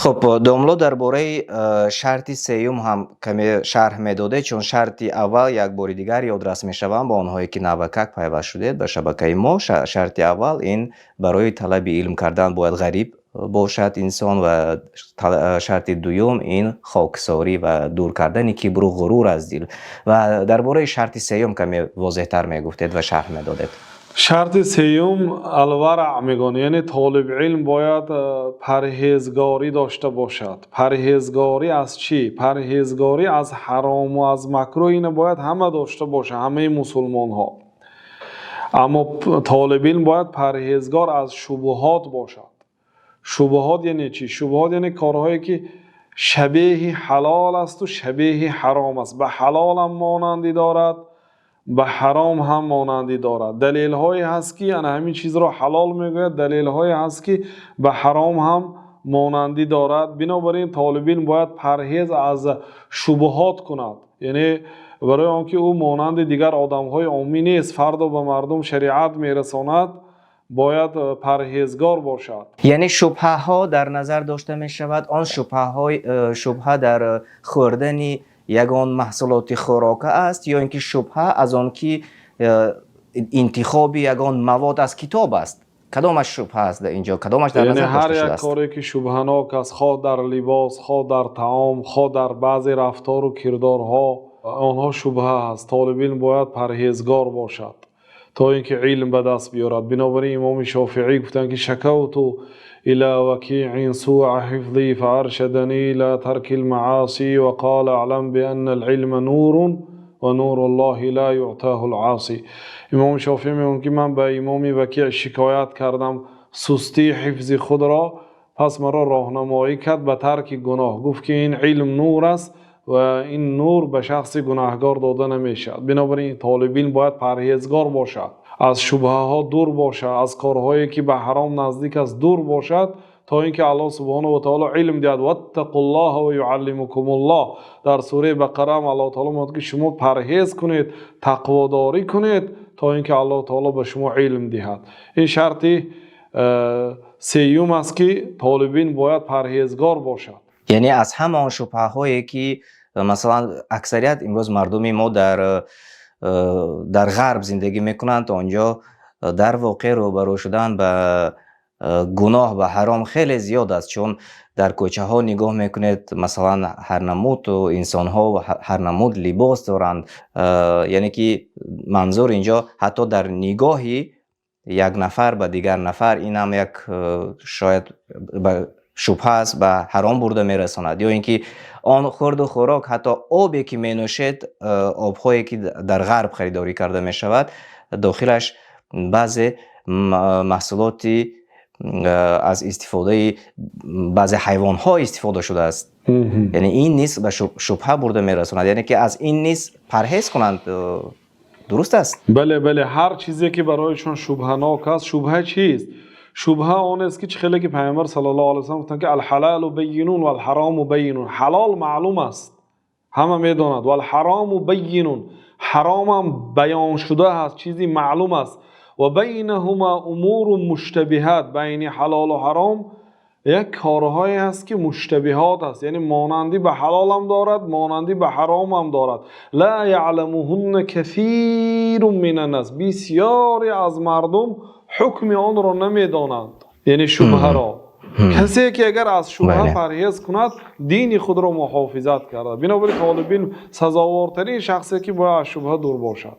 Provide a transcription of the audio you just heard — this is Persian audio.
خب دوملو درбораи шарти сеюм ҳам каме шарҳ медодед, чун шарти аввал як бори дигар ёдрас мешаванд ба онҳое ки навбакак пайваст шудед ба шабакаи мо. Шарти аввал ин барои талаби илм кардан бояд ғариб бошад инсон ва шарти дуюм ин хокисорӣ ва дур кардани кибру ғурур аз дил. Ва дар бораи шарти сеюм каме возеҳтар мегуфтед ва шарҳ медодед. شرط سیوم الورع میگن، یعنی طالب علم باید پرهیزگاری داشته باشد. پرهیزگاری از چی؟ پرهیزگاری از حرام و از مکروه اینه باید همه داشته باشه، همه مسلمان ها. اما طالب علم باید پرهیزگار از شبهات باشد. شبهات یعنی چی؟ شبهات یعنی کارهایی که شبیه حلال است و شبیه حرام است. به حلال هم مانندی دارد، به حرام هم مانندی دارد. دلیل هایی هست که همین چیز را حلال میگوید، دلیل هایی هست که به حرام هم مانندی دارد. بنابراین طالبین باید پرهیز از شبهات کند، یعنی برای آنکه او مانند دیگر آدم های عامی نیست، فرد و به مردم شریعت میرساند، باید پرهیزگار باشد. یعنی شبهه ها در نظر داشته می شود، آن شبهه در خوردن یگان محصولات خوراکه است یا اینکه شبهه از آن که انتخاب یگان مواد از کتاب است؟ کدامش شبهه است در اینجا؟ کدامش در نظر داشته شده است؟ هر یک کاری که شبهناک است، خواه در لباس، خواه در طعام، خواه در بعضی رفتار و کردارها، آنها شبهه است. طالب علم باید پرهیزگار باشد تا اینکه علم به دست بیارد. بنابراین امام شافعی گفتند که شکوت الى وکیع سوء حفظی فارشدنی لا ترک المعاصی وقال اعلم بان العلم نور و نور الله لا یعطاه العاصی. امام شافعی میگوید که من به امام وکیع شکایت کردم سستی حفظ خود را، پس مرا راهنمایی کرد به ترک گناه. گفت که این علم نور است و این نور به شخص گناهگار داده نمیشد. بنابراین طالب علم باید پرهیزگار باشد، از شبهه ها دور باشد، از کارهایی که به حرام نزدیک است دور باشد، تا اینکه الله سبحانه و تعالی علم دهد. واتقوا الله و یعلمکم الله. در سوره بقره هم الله تعالی میگه که شما پرهیز کنید، تقواداری کنید تا اینکه الله تعالی به شما علم دهد. این شرطی سیوم است که طالبین باید پرهیزگار باشد. یعنی از همان شبهه هایی که مثلا اکثریت امروز مردمی ما در غرب زندگی میکنند، آنجا در واقع روبرو شدن به گناه و حرام خیلی زیاد است. چون در کوچه ها نگاه میکنید مثلا هر نمود انسان ها و هر نمود لباس دارند. یعنی که منظور اینجا حتی در نگاهی یک نفر به دیگر نفر این هم یک شاید شبهه است، به حرام برده میرساند. یا اینکه آن خورد و خوراک، حتی آبی که می نوشید، آبهایی که در غرب خریداری کرده می شود، داخلش بعضی محصولاتی از استفاده بعضی حیوان ها استفاده شده است. یعنی این نیست به شبهه برده می رساند، یعنی که از این نیست پرهیز کنند. درست است؟ بله، هر چیزی که برایشون شبهناک است. شبهه چیست؟ شبهه آن است که خیلی که پیامبر صلی الله علیه و سلم گفتند که الحلال بین و الحرام بین. حلال معلوم است، همه میداند، و الحرام بین، حرام هم بیان شده است، چیزی معلوم است. و بینهما امور مشتبهات. بین حلال و حرام یک کارهایی هست که مشتبهات است، یعنی مانندی به حلال هم دارد، مانندی به حرام هم دارد. لا یعلمهن کثیر من الناس. بسیاری از مردم حکم آن را نمیدانند، یعنی شبهه را. کسی که اگر از شبهه پرهیز کند دین خود را محافظت کرده. بنابراین طالبین سزاوارترین شخصی که باید از شبهه دور باشد.